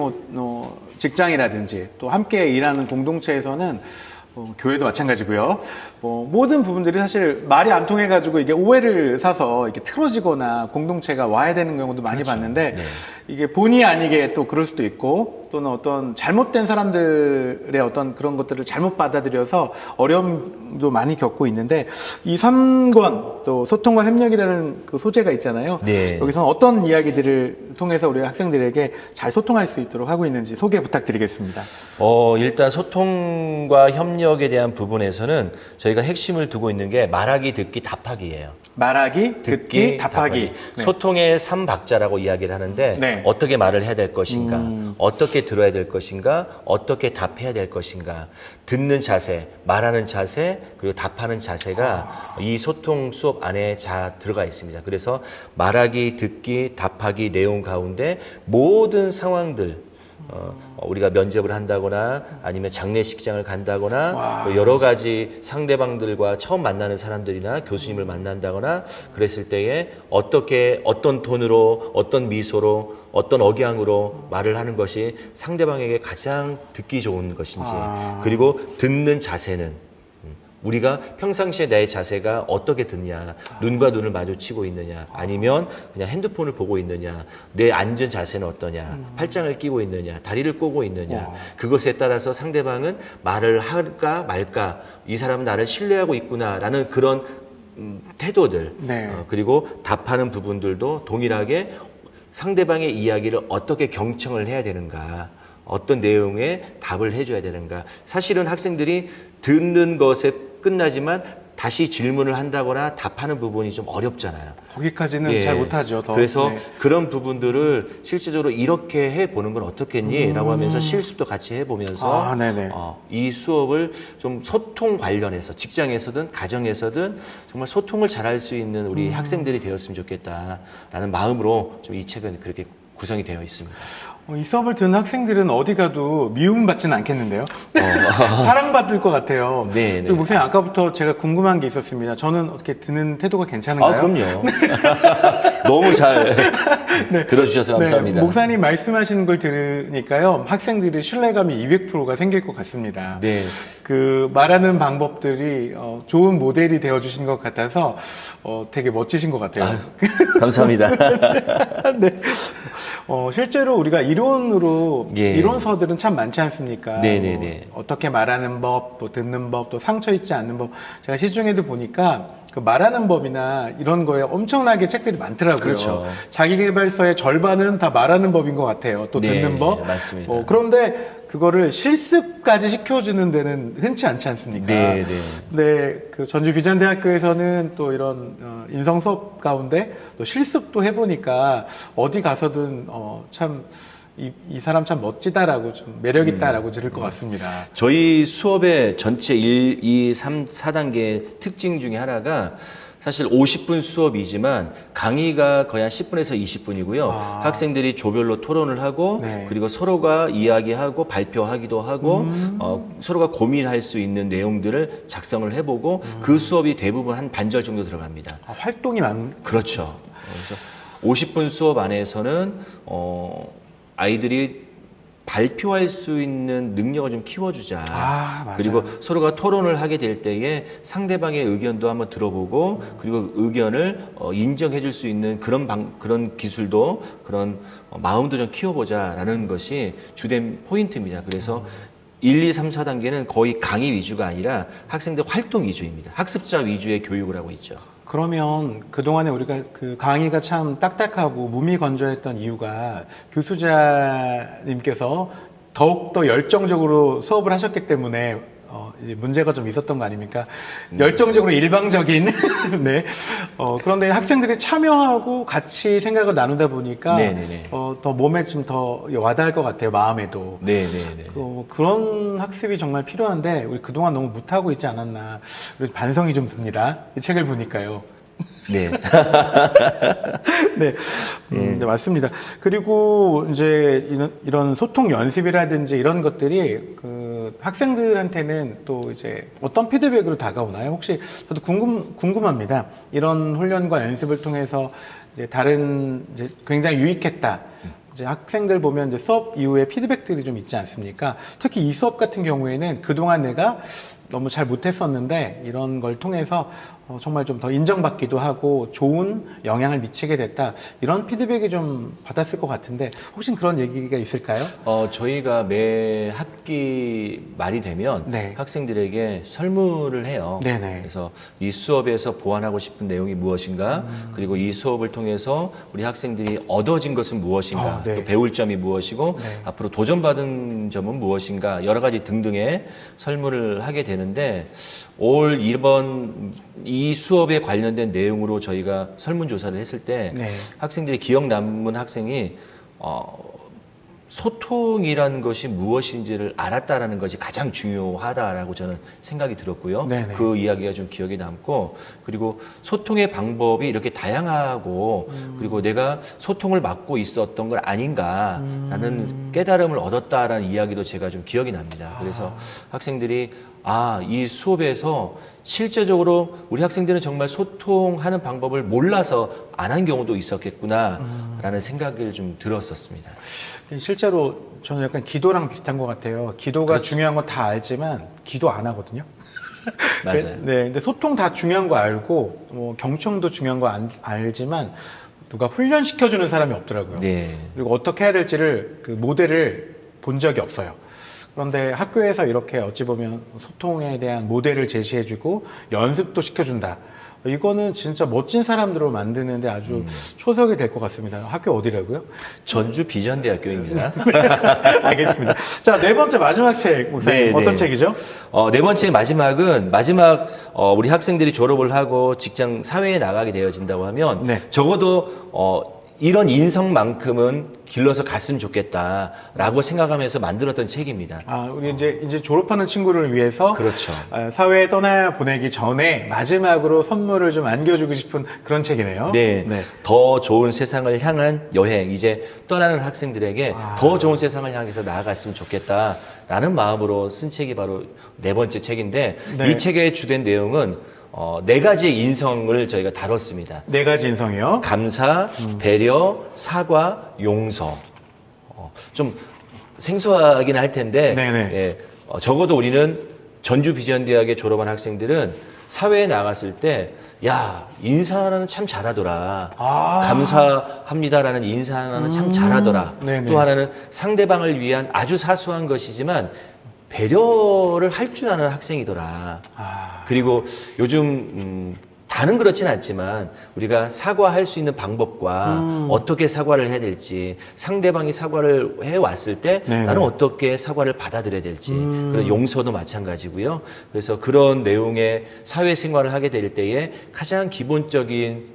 B: 직장이라든지 또 함께 일하는 공동체에서는 교회도 마찬가지고요. 모든 부분들이 사실 말이 안 통해가지고 이게 오해를 사서 이렇게 틀어지거나 공동체가 와야 되는 경우도 많이
C: 그렇죠.
B: 봤는데
C: 네.
B: 이게 본의 아니게 또 그럴 수도 있고 또는 어떤 잘못된 사람들의 어떤 그런 것들을 잘못 받아들여서 어려움도 많이 겪고 있는데 이 3권 또 소통과 협력이라는 그 소재가 있잖아요.
C: 네.
B: 여기서는 어떤 이야기들을 통해서 우리 학생들에게 잘 소통할 수 있도록 하고 있는지 소개 부탁드리겠습니다.
C: 일단 소통과 협력에 대한 부분에서는 저희가 핵심을 두고 있는 게 말하기, 듣기, 답하기예요.
B: 말하기, 듣기, 답하기. 네.
C: 소통의 3박자라고 이야기를 하는데
B: 네.
C: 어떻게 말을 해야 될 것인가, 어떻게 들어야 될 것인가, 어떻게 답해야 될 것인가, 듣는 자세, 말하는 자세, 그리고 답하는 자세가 이 소통 수업 안에 다 들어가 있습니다. 그래서 말하기, 듣기, 답하기 내용 가운데 모든 상황들, 우리가 면접을 한다거나 아니면 장례식장을 간다거나 또 여러 가지 상대방들과 처음 만나는 사람들이나 교수님을 만난다거나 그랬을 때에 어떤 톤으로 어떤 미소로 어떤 억양으로 말을 하는 것이 상대방에게 가장 듣기 좋은 것인지 그리고 듣는 자세는 우리가 평상시에 나의 자세가 어떻게 듣냐, 눈과 눈을 마주치고 있느냐, 아니면 그냥 핸드폰을 보고 있느냐, 내 앉은 자세는 어떠냐, 팔짱을 끼고 있느냐, 다리를 꼬고 있느냐, 그것에 따라서 상대방은 말을 할까 말까, 이 사람은 나를 신뢰하고 있구나라는 그런 태도들,
B: 네.
C: 그리고 답하는 부분들도 동일하게 상대방의 이야기를 어떻게 경청을 해야 되는가, 어떤 내용에 답을 해줘야 되는가. 사실은 학생들이 듣는 것에 끝나지만 다시 질문을 한다거나 답하는 부분이 좀 어렵잖아요.
B: 거기까지는 잘 못하죠.
C: 그래서
B: 네.
C: 그런 부분들을 실질적으로 이렇게 해보는 건 어떻겠니? 라고 하면서 실습도 같이 해보면서
B: 네네.
C: 이 수업을 좀 소통 관련해서 직장에서든 가정에서든 정말 소통을 잘할 수 있는 우리 학생들이 되었으면 좋겠다라는 마음으로 좀 이 책은 그렇게 구성이 되어 있습니다.
B: 이 수업을 듣는 학생들은 어디 가도 미움받지는 않겠는데요? 사랑받을 것 같아요.
C: 네, 네.
B: 그리고 목사님 아까부터 제가 궁금한 게 있었습니다. 저는 어떻게 듣는 태도가 괜찮은가요?
C: 그럼요. 너무 잘 들어주셔서 감사합니다.
B: 네, 목사님 말씀하시는 걸 들으니까요. 학생들이 신뢰감이 200%가 생길 것 같습니다.
C: 네.
B: 그 말하는 방법들이 좋은 모델이 되어주신 것 같아서 되게 멋지신 것 같아요.
C: 감사합니다.
B: 네. 실제로 우리가 이론으로
C: 예.
B: 이론서들은 참 많지 않습니까?
C: 네네네.
B: 어떻게 말하는 법, 또 듣는 법, 또 상처 있지 않는 법. 제가 시중에도 보니까 그 말하는 법이나 이런 거에 엄청나게 책들이 많더라고요.
C: 그렇죠.
B: 자기계발서의 절반은 다 말하는 법인 것 같아요. 또
C: 네,
B: 듣는 법.
C: 맞습니다.
B: 그런데 그거를 실습까지 시켜주는 데는 흔치 않지 않습니까?
C: 네, 네.
B: 네, 그 전주 비전대학교에서는 또 이런 인성 수업 가운데 또 실습도 해보니까 어디 가서든 참 이 사람 참 멋지다라고 좀 매력 있다라고 들을 것 같습니다.
C: 저희 수업의 전체 1, 2, 3, 4단계 특징 중에 하나가 사실 50분 수업이지만 강의가 거의 한 10분에서 20분이고요. 학생들이 조별로 토론을 하고
B: 네.
C: 그리고 서로가 이야기하고 발표하기도 하고 서로가 고민할 수 있는 내용들을 작성을 해보고 그 수업이 대부분 한 반절 정도 들어갑니다.
B: 활동이
C: 그렇죠. 그래서 50분 수업 안에서는 아이들이 발표할 수 있는 능력을 좀 키워주자.
B: 맞아요.
C: 그리고 서로가 토론을 하게 될 때에 상대방의 의견도 한번 들어보고 그리고 의견을 인정해줄 수 있는 그런 기술도 그런 마음도 좀 키워보자라는 것이 주된 포인트입니다. 그래서 1, 2, 3, 4단계는 거의 강의 위주가 아니라 학생들 활동 위주입니다. 학습자 위주의 교육을 하고 있죠.
B: 그러면 그동안에 우리가 그 강의가 참 딱딱하고 무미건조했던 이유가 교수자님께서 더욱더 열정적으로 수업을 하셨기 때문에 이제 문제가 좀 있었던 거 아닙니까? 열정적으로 일방적인 네. 그런데 학생들이 참여하고 같이 생각을 나누다 보니까
C: 네네네.
B: 더 몸에 좀 더 와닿을 것 같아요. 마음에도.
C: 네네네.
B: 그런 학습이 정말 필요한데 우리 그동안 너무 못하고 있지 않았나 반성이 좀 듭니다. 이 책을 보니까요.
C: 네.
B: 네. 네, 맞습니다. 그리고 이제 이런 소통 연습이라든지 이런 것들이 그 학생들한테는 또 이제 어떤 피드백으로 다가오나요? 혹시 저도 궁금합니다. 이런 훈련과 연습을 통해서 이제 이제 굉장히 유익했다. 이제 학생들 보면 이제 수업 이후에 피드백들이 좀 있지 않습니까? 특히 이 수업 같은 경우에는 그동안 내가 너무 잘 못했었는데 이런 걸 통해서 정말 좀 더 인정받기도 하고 좋은 영향을 미치게 됐다. 이런 피드백이 좀 받았을 것 같은데 혹시 그런 얘기가 있을까요?
C: 저희가 매 학기 말이 되면
B: 네.
C: 학생들에게 설문을 해요.
B: 네네.
C: 그래서 이 수업에서 보완하고 싶은 내용이 무엇인가, 그리고 이 수업을 통해서 우리 학생들이 얻어진 것은 무엇인가,
B: 네.
C: 또 배울 점이 무엇이고,
B: 네.
C: 앞으로 도전받은 점은 무엇인가, 여러 가지 등등의 설문을 하게 되는데, 이번 이 수업에 관련된 내용으로 저희가 설문조사를 했을 때
B: 네.
C: 학생들이 기억 남은 학생이 소통이라는 것이 무엇인지를 알았다라는 것이 가장 중요하다라고 저는 생각이 들었고요.
B: 네네.
C: 그 이야기가 좀 기억에 남고, 그리고 소통의 방법이 이렇게 다양하고 그리고 내가 소통을 맡고 있었던 걸 아닌가라는 깨달음을 얻었다라는 이야기도 제가 좀 기억이 납니다. 그래서 학생들이 이 수업에서 실제적으로 우리 학생들은 정말 소통하는 방법을 몰라서 안 한 경우도 있었겠구나라는 생각을 좀 들었었습니다.
B: 실제로 저는 약간 기도랑 비슷한 것 같아요. 기도가
C: 그렇죠.
B: 중요한 거 다 알지만 기도 안 하거든요.
C: 맞아요.
B: 네, 근데 소통 다 중요한 거 알고 경청도 중요한 거 알지만 누가 훈련시켜주는 사람이 없더라고요.
C: 네.
B: 그리고 어떻게 해야 될지를 그 모델을 본 적이 없어요. 그런데 학교에서 이렇게 어찌 보면 소통에 대한 모델을 제시해주고 연습도 시켜준다. 이거는 진짜 멋진 사람들로 만드는데 아주 초석이 될 것 같습니다. 학교 어디라고요?
C: 전주 비전대학교입니다.
B: 알겠습니다. 자, 네 번째 마지막 책, 목사님.
C: 네,
B: 어떤
C: 네.
B: 책이죠?
C: 네 번째 마지막은 우리 학생들이 졸업을 하고 직장 사회에 나가게 되어진다고 하면
B: 네.
C: 적어도 이런 인성만큼은 길러서 갔으면 좋겠다라고 생각하면서 만들었던 책입니다.
B: 우리 이제 졸업하는 친구를 위해서
C: 그렇죠.
B: 사회에 떠나 보내기 전에 마지막으로 선물을 좀 안겨주고 싶은 그런 책이네요.
C: 네. 더 좋은 세상을 향한 여행, 이제 떠나는 학생들에게 더 좋은 세상을 향해서 나아갔으면 좋겠다라는 마음으로 쓴 책이 바로 네 번째 책인데,
B: 네.
C: 이 책의 주된 내용은 네 가지의 인성을 저희가 다뤘습니다.
B: 네 가지 인성이요.
C: 감사, 배려, 사과, 용서. 좀 생소하긴 할 텐데,
B: 네네.
C: 적어도 우리는 전주 비전대학에 졸업한 학생들은 사회에 나갔을 때, 인사 하나는 참 잘하더라. 감사합니다라는 인사 하나는 참 잘하더라.
B: 네네.
C: 또 하나는 상대방을 위한 아주 사소한 것이지만 배려를 할 줄 아는 학생이더라. 그리고 요즘 다는 그렇진 않지만 우리가 사과할 수 있는 방법과 어떻게 사과를 해야 될지, 상대방이 사과를 해왔을 때
B: 네네.
C: 나는 어떻게 사과를 받아들여야 될지, 그런 용서도 마찬가지고요. 그래서 그런 내용의 사회생활을 하게 될 때에 가장 기본적인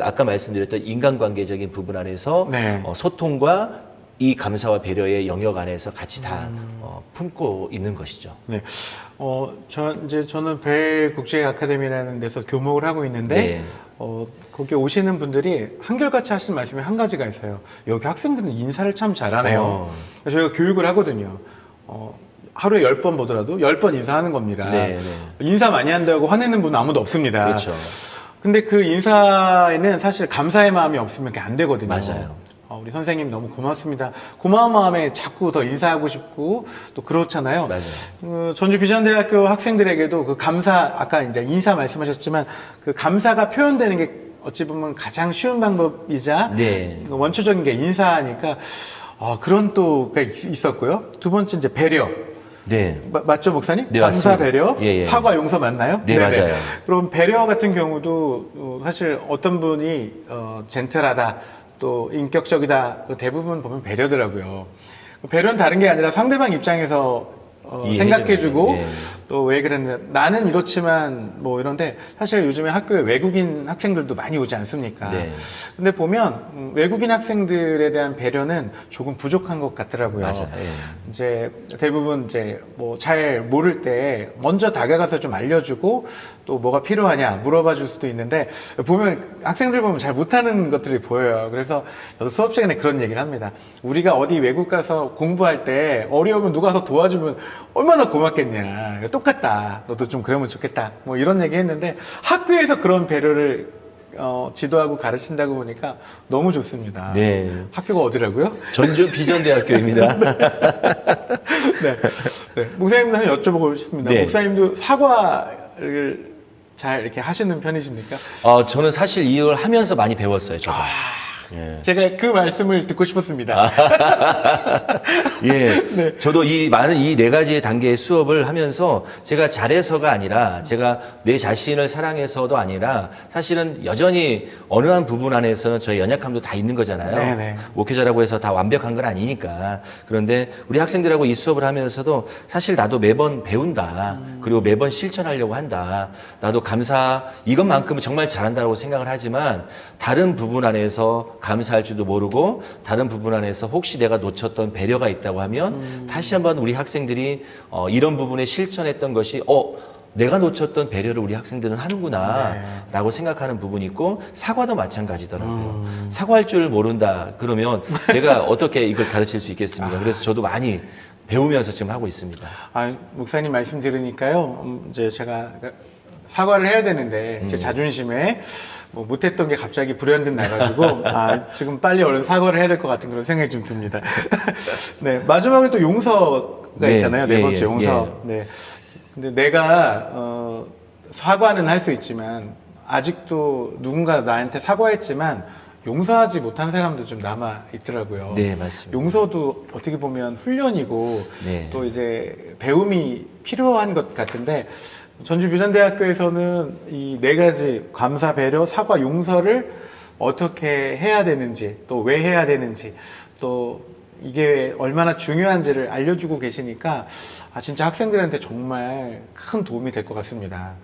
C: 아까 말씀드렸던 인간관계적인 부분 안에서
B: 네.
C: 소통과 이 감사와 배려의 영역 안에서 같이 다 품고 있는 것이죠.
B: 네. 저는 벨 국제 아카데미라는 데서 교목을 하고 있는데,
C: 네.
B: 거기 오시는 분들이 한결같이 하시는 말씀이 한 가지가 있어요. 여기 학생들은 인사를 참 잘하네요. 저희가 교육을 하거든요. 하루에 10번 보더라도 10번 인사하는 겁니다.
C: 네.
B: 인사 많이 한다고 화내는 분은 아무도 없습니다.
C: 그렇죠.
B: 근데 그 인사에는 사실 감사의 마음이 없으면 그게 안 되거든요.
C: 맞아요.
B: 우리 선생님 너무 고맙습니다. 고마운 마음에 자꾸 더 인사하고 싶고 또 그렇잖아요.
C: 맞아요.
B: 전주 비전대학교 학생들에게도 그 감사, 아까 이제 인사 말씀하셨지만 그 감사가 표현되는 게 어찌 보면 가장 쉬운 방법이자
C: 네.
B: 원초적인 게 인사하니까 그런 또가 있었고요. 두 번째 이제 배려.
C: 네.
B: 맞죠, 목사님?
C: 네,
B: 감사,
C: 맞습니다.
B: 배려,
C: 예, 예.
B: 사과, 용서 맞나요?
C: 네,
B: 네네.
C: 맞아요.
B: 그럼 배려 같은 경우도 사실 어떤 분이 젠틀하다, 또 인격적이다, 대부분 보면 배려더라고요. 배려는 다른 게 아니라 상대방 입장에서 생각해주고
C: 예.
B: 또 왜 그랬는데 나는 이렇지만 뭐 이런데 사실 요즘에 학교에 외국인 학생들도 많이 오지 않습니까?
C: 네.
B: 근데 보면 외국인 학생들에 대한 배려는 조금 부족한 것 같더라고요.
C: 맞아요. 예.
B: 이제 대부분 이제 뭐 잘 모를 때 먼저 다가가서 좀 알려주고 또 뭐가 필요하냐 물어봐 줄 수도 있는데 보면 학생들 보면 잘 못하는 것들이 보여요. 그래서 저도 수업 시간에 그런 얘기를 합니다. 우리가 어디 외국 가서 공부할 때 어려우면 누가 와서 도와주면 얼마나 고맙겠냐. 똑같다. 너도 좀 그러면 좋겠다. 뭐 이런 얘기 했는데 학교에서 그런 배려를 지도하고 가르친다고 보니까 너무 좋습니다.
C: 네.
B: 학교가 어디라고요?
C: 전주 비전대학교입니다.
B: 네. 네. 목사님한테 여쭤보고 싶습니다.
C: 네.
B: 목사님도 사과를 잘 이렇게 하시는 편이십니까?
C: 저는 사실 이걸 하면서 많이 배웠어요, 저도. 예.
B: 제가 그 말씀을 듣고 싶었습니다.
C: 예.
B: 네.
C: 저도 이 많은 이 네 가지 단계의 수업을 하면서 제가 잘해서가 아니라 제가 내 자신을 사랑해서도 아니라 사실은 여전히 어느 한 부분 안에서는 저희 연약함도 다 있는 거잖아요.
B: 네네.
C: 목회자라고 해서 다 완벽한 건 아니니까. 그런데 우리 학생들하고 이 수업을 하면서도 사실 나도 매번 배운다. 그리고 매번 실천하려고 한다. 나도 이것만큼은 정말 잘한다고 생각을 하지만 다른 부분 안에서 감사할 줄도 모르고 다른 부분 안에서 혹시 내가 놓쳤던 배려가 있다고 하면 다시 한번 우리 학생들이 이런 부분에 실천했던 것이 내가 놓쳤던 배려를 우리 학생들은 하는구나 라고 생각하는 부분이 있고 사과도 마찬가지더라고요. 사과할 줄 모른다 그러면 제가 어떻게 이걸 가르칠 수 있겠습니까? 그래서 저도 많이 배우면서 지금 하고 있습니다.
B: 목사님 말씀 들으니까요. 이제 제가 사과를 해야 되는데 제 자존심에 뭐 못했던 게 갑자기 불현듯 나가지고 지금 빨리 얼른 사과를 해야 될 것 같은 그런 생각이 좀 듭니다. 네, 마지막에 또 용서가
C: 네,
B: 있잖아요. 네
C: 예,
B: 번째
C: 예,
B: 용서. 네. 근데 내가 사과는 할 수 있지만 아직도 누군가 나한테 사과했지만 용서하지 못한 사람도 좀 남아 있더라고요.
C: 네, 맞습니다.
B: 용서도 어떻게 보면 훈련이고
C: 네.
B: 또 이제 배움이 필요한 것 같은데 전주 비전대학교에서는 이 네 가지 감사, 배려, 사과, 용서를 어떻게 해야 되는지 또 왜 해야 되는지 또 이게 얼마나 중요한지를 알려주고 계시니까 진짜 학생들한테 정말 큰 도움이 될 것 같습니다.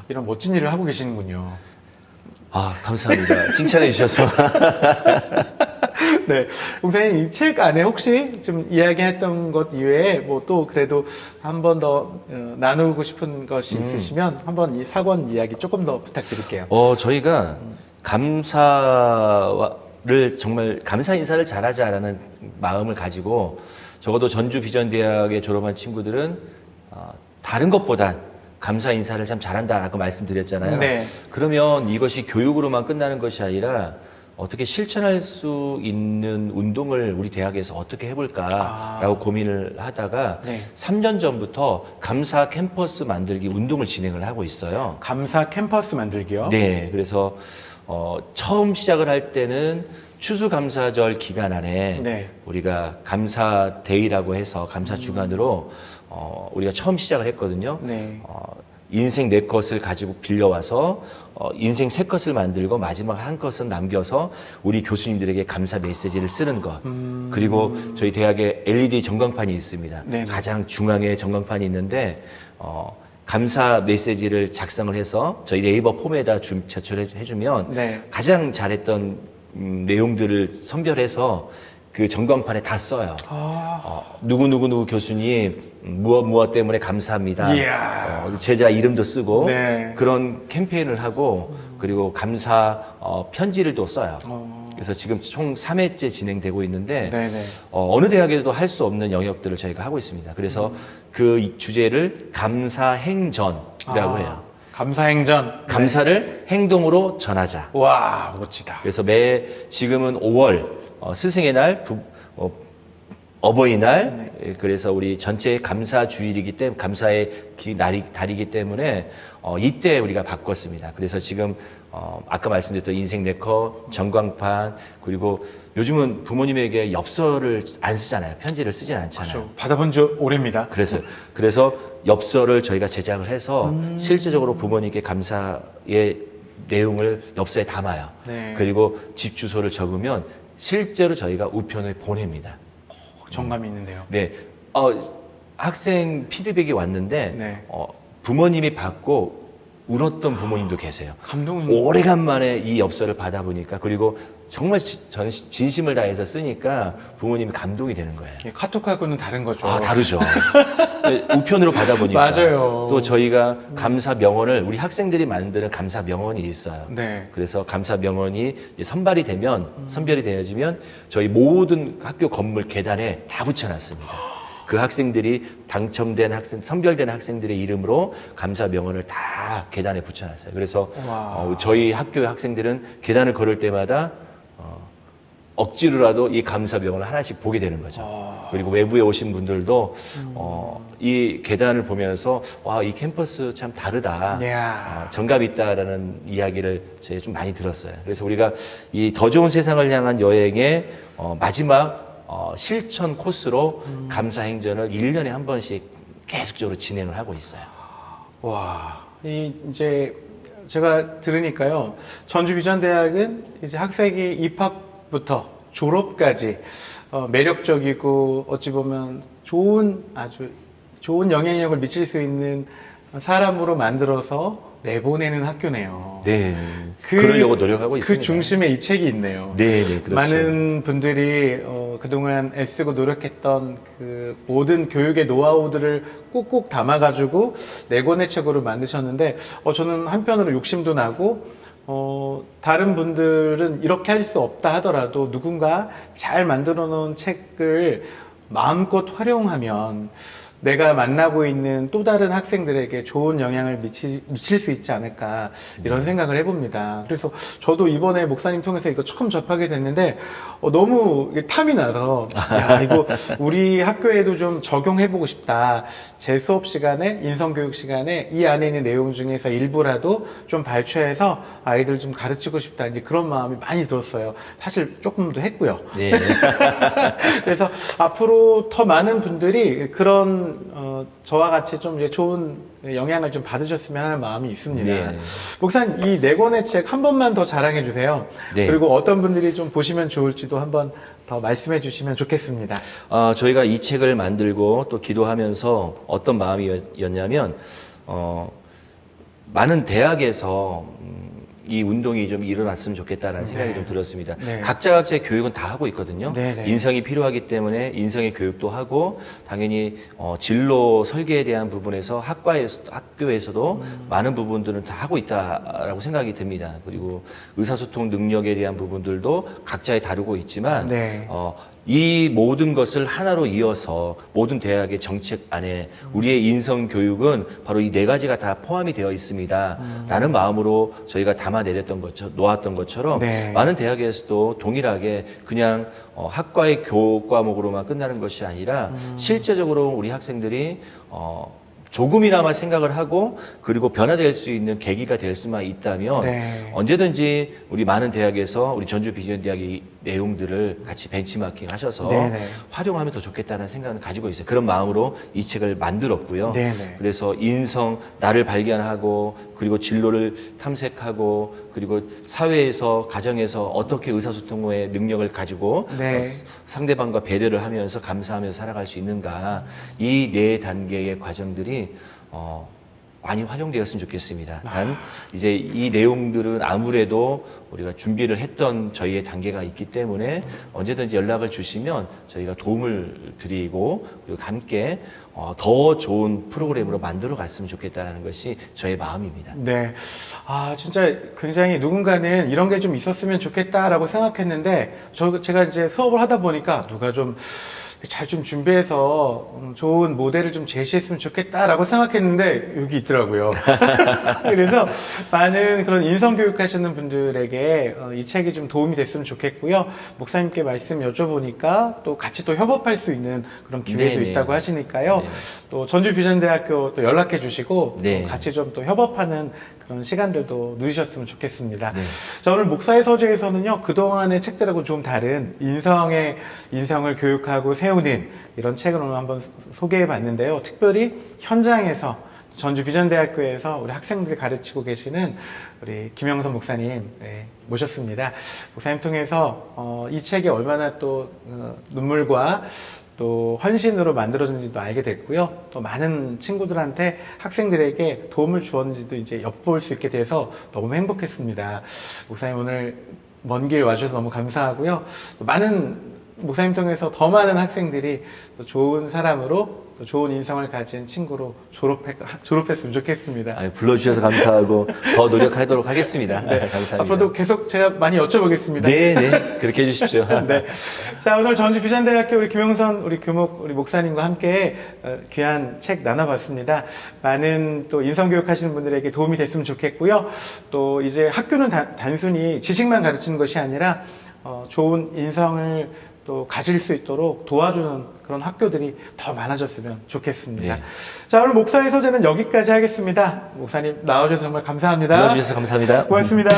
B: 이런 멋진 일을 하고 계시는군요.
C: 감사합니다. 칭찬해 주셔서.
B: 네. 목사님, 이 책 안에 혹시 좀 이야기했던 것 이외에 뭐 또 그래도 한 번 더 나누고 싶은 것이 있으시면 한번 이 사권 이야기 조금 더 부탁드릴게요.
C: 저희가 감사를 정말 감사 인사를 잘하자라는 마음을 가지고 적어도 전주 비전대학에 졸업한 친구들은 다른 것보단 감사 인사를 참 잘한다라고 말씀드렸잖아요.
B: 네.
C: 그러면 이것이 교육으로만 끝나는 것이 아니라 어떻게 실천할 수 있는 운동을 우리 대학에서 어떻게 해볼까라고 고민을 하다가
B: 네.
C: 3년 전부터 감사 캠퍼스 만들기 운동을 진행을 하고 있어요.
B: 감사 캠퍼스 만들기요?
C: 네, 그래서 처음 시작을 할 때는 추수감사절 기간 안에
B: 네.
C: 우리가 감사데이라고 해서 감사 주간으로 우리가 처음 시작을 했거든요.
B: 네.
C: 인생 네 것을 가지고 빌려와서 인생 세 것을 만들고 마지막 한 것은 남겨서 우리 교수님들에게 감사 메시지를 쓰는 것. 그리고 저희 대학에 LED 전광판이 있습니다.
B: 네네.
C: 가장 중앙에 전광판이 있는데 감사 메시지를 작성을 해서 저희 네이버 폼에다 제출해주면
B: 네.
C: 가장 잘했던 내용들을 선별해서 그 전광판에 다 써요. 누구 교수님 무엇 때문에 감사합니다.
B: 이야.
C: 제자 이름도 쓰고
B: 네.
C: 그런 캠페인을 하고 그리고 감사 편지를 또 써요. 그래서 지금 총 3회째 진행되고 있는데
B: 네네.
C: 어느 대학에도 할 수 없는 영역들을 저희가 하고 있습니다. 그래서 그 주제를 감사행전이라고 해요.
B: 감사행전.
C: 감사를 행동으로 전하자.
B: 와, 멋지다.
C: 그래서 지금은 5월 스승의 날, 어버이날, 그래서 우리 전체 감사 주일이기 때문에, 감사의 달이기 때문에, 이때 우리가 바꿨습니다. 그래서 지금, 아까 말씀드렸던 인생 네컷, 전광판, 그리고 요즘은 부모님에게 엽서를 안 쓰잖아요. 편지를 쓰진 않잖아요.
B: 그렇죠. 받아본 지 오래입니다.
C: 그래서 엽서를 저희가 제작을 해서 실제적으로 부모님께 감사의 내용을 엽서에 담아요.
B: 네.
C: 그리고 집 주소를 적으면 실제로 저희가 우편을 보냅니다.
B: 정감이 있는데요.
C: 네, 학생 피드백이 왔는데
B: 네.
C: 부모님이 받고 울었던 부모님도 계세요.
B: 감동은
C: 오래간만에 이 엽서를 받아보니까 그리고 정말 저는 진심을 다해서 쓰니까 부모님이 감동이 되는 거예요.
B: 카톡하고는 다른 거죠.
C: 다르죠. 네, 우편으로 받아보니까.
B: 맞아요.
C: 또 저희가 감사 명언을 우리 학생들이 만드는 감사 명언이 있어요.
B: 네.
C: 그래서 감사 명언이 이제 선별이 되어지면 저희 모든 학교 건물 계단에 다 붙여놨습니다. 그 학생들이 당첨된 선별된 학생들의 이름으로 감사 명언을 다 계단에 붙여놨어요. 그래서 저희 학교 학생들은 계단을 걸을 때마다 억지로라도 이 감사 명언을 하나씩 보게 되는 거죠. 그리고 외부에 오신 분들도 이 계단을 보면서 와, 이 캠퍼스 참 다르다. 정감 있다라는 이야기를 제가 좀 많이 들었어요. 그래서 우리가 이 더 좋은 세상을 향한 여행의 마지막 실천 코스로 감사 행전을 1년에 한 번씩 계속적으로 진행을 하고 있어요.
B: 와, 이제 제가 들으니까요. 전주비전대학은 이제 학생이 입학부터 졸업까지 매력적이고 어찌 보면 아주 좋은 영향력을 미칠 수 있는 사람으로 만들어서 내보내는 학교네요.
C: 네. 그러려고 노력하고 있습니다.
B: 그 중심에 이 책이 있네요.
C: 네, 그렇죠.
B: 많은 분들이 그동안 애쓰고 노력했던 그 모든 교육의 노하우들을 꾹꾹 담아가지고 네 권의 책으로 만드셨는데 저는 한편으로 욕심도 나고 다른 분들은 이렇게 할 수 없다 하더라도 누군가 잘 만들어 놓은 책을 마음껏 활용하면 내가 만나고 있는 또 다른 학생들에게 좋은 영향을 미칠 수 있지 않을까 이런 생각을 해봅니다. 그래서 저도 이번에 목사님 통해서 이거 처음 접하게 됐는데 너무 탐이 나서 야, 이거 우리 학교에도 좀 적용해보고 싶다. 제 수업 시간에 인성교육 시간에 이 안에 있는 내용 중에서 일부라도 좀 발췌해서 아이들 좀 가르치고 싶다. 이제 그런 마음이 많이 들었어요. 사실 조금도 했고요.
C: 네.
B: 그래서 앞으로 더 많은 분들이 그런 저와 같이 좀 이제 좋은 영향을 좀 받으셨으면 하는 마음이 있습니다.
C: 네.
B: 목사님, 이 네 권의 책 한 번만 더 자랑해 주세요.
C: 네.
B: 그리고 어떤 분들이 좀 보시면 좋을지도 한번 더 말씀해 주시면 좋겠습니다.
C: 저희가 이 책을 만들고 또 기도하면서 어떤 마음이었냐면, 많은 대학에서 이 운동이 좀 일어났으면 좋겠다라는 생각이 좀 들었습니다.
B: 네.
C: 각자의 교육은 다 하고 있거든요.
B: 네.
C: 인성이 필요하기 때문에 인성의 교육도 하고 당연히 진로 설계에 대한 부분에서 학교에서도 많은 부분들은 다 하고 있다라고 생각이 듭니다. 그리고 의사소통 능력에 대한 부분들도 각자에 다루고 있지만
B: 네.
C: 이 모든 것을 하나로 이어서 모든 대학의 정책 안에 우리의 인성 교육은 바로 이 네 가지가 다 포함이 되어 있습니다. 라는 마음으로 저희가 놓았던 것처럼
B: 네.
C: 많은 대학에서도 동일하게 그냥 학과의 교과목으로만 끝나는 것이 아니라 실제적으로 우리 학생들이 조금이나마 생각을 하고 그리고 변화될 수 있는 계기가 될 수만 있다면
B: 네.
C: 언제든지 우리 많은 대학에서 우리 전주 비전대학의 내용들을 같이 벤치마킹 하셔서
B: 네네.
C: 활용하면 더 좋겠다는 생각을 가지고 있어요. 그런 마음으로 이 책을 만들었고요.
B: 네네.
C: 그래서 나를 발견하고 그리고 진로를 탐색하고 그리고 사회에서 가정에서 어떻게 의사소통의 능력을 가지고
B: 네.
C: 상대방과 배려를 하면서 감사하면서 살아갈 수 있는가 이 네 단계의 과정들이 많이 활용되었으면 좋겠습니다. 단 이제 이 내용들은 아무래도 우리가 준비를 했던 저희의 단계가 있기 때문에 언제든지 연락을 주시면 저희가 도움을 드리고 그리고 함께 더 좋은 프로그램으로 만들어 갔으면 좋겠다는 것이 저의 마음입니다.
B: 네. 진짜 굉장히 누군가는 이런 게 좀 있었으면 좋겠다라고 생각했는데, 제가 이제 수업을 하다 보니까 누가 좀 잘 좀 준비해서 좋은 모델을 좀 제시했으면 좋겠다라고 생각했는데 여기 있더라고요. 그래서 많은 그런 인성교육 하시는 분들에게 이 책이 좀 도움이 됐으면 좋겠고요. 목사님께 말씀 여쭤보니까 또 같이 또 협업할 수 있는 그런 기회도
C: 네네.
B: 있다고 하시니까요.
C: 네.
B: 또 전주비전대학교 또 연락해 주시고
C: 네.
B: 또 같이 좀 또 협업하는 그런 시간들도 누리셨으면 좋겠습니다.
C: 네.
B: 자, 오늘 목사의 서재에서는요, 그동안의 책들하고 좀 다른 인성을 교육하고 세우는 이런 책을 오늘 한번 소개해 봤는데요. 특별히 현장에서 전주비전대학교에서 우리 학생들을 가르치고 계시는 우리 김영선 목사님 모셨습니다. 목사님 통해서 이 책이 얼마나 또 눈물과 또 헌신으로 만들어진지도 알게 됐고요. 또 많은 친구들한테 학생들에게 도움을 주었는지도 이제 엿볼 수 있게 돼서 너무 행복했습니다. 목사님 오늘 먼 길 와주셔서 너무 감사하고요. 또 많은 목사님 통해서 더 많은 학생들이 또 좋은 사람으로 또 좋은 인성을 가진 친구로 졸업했으면 좋겠습니다.
C: 불러주셔서 감사하고 더 노력하도록 하겠습니다. 감사합니다.
B: 앞으로도 계속 제가 많이 여쭤보겠습니다.
C: 네, 그렇게 해주십시오.
B: 네. 자, 오늘 전주비전대학교 우리 김영선 우리 교목 우리 목사님과 함께 귀한 책 나눠봤습니다. 많은 또 인성교육 하시는 분들에게 도움이 됐으면 좋겠고요. 또 이제 학교는 단순히 지식만 가르치는 것이 아니라 좋은 인성을 또 가질 수 있도록 도와주는 그런 학교들이 더 많아졌으면 좋겠습니다.
C: 네.
B: 자, 오늘 목사의 서재는 여기까지 하겠습니다. 목사님 나와주셔서 정말 감사합니다.
C: 불러주셔서 감사합니다.
B: 고맙습니다.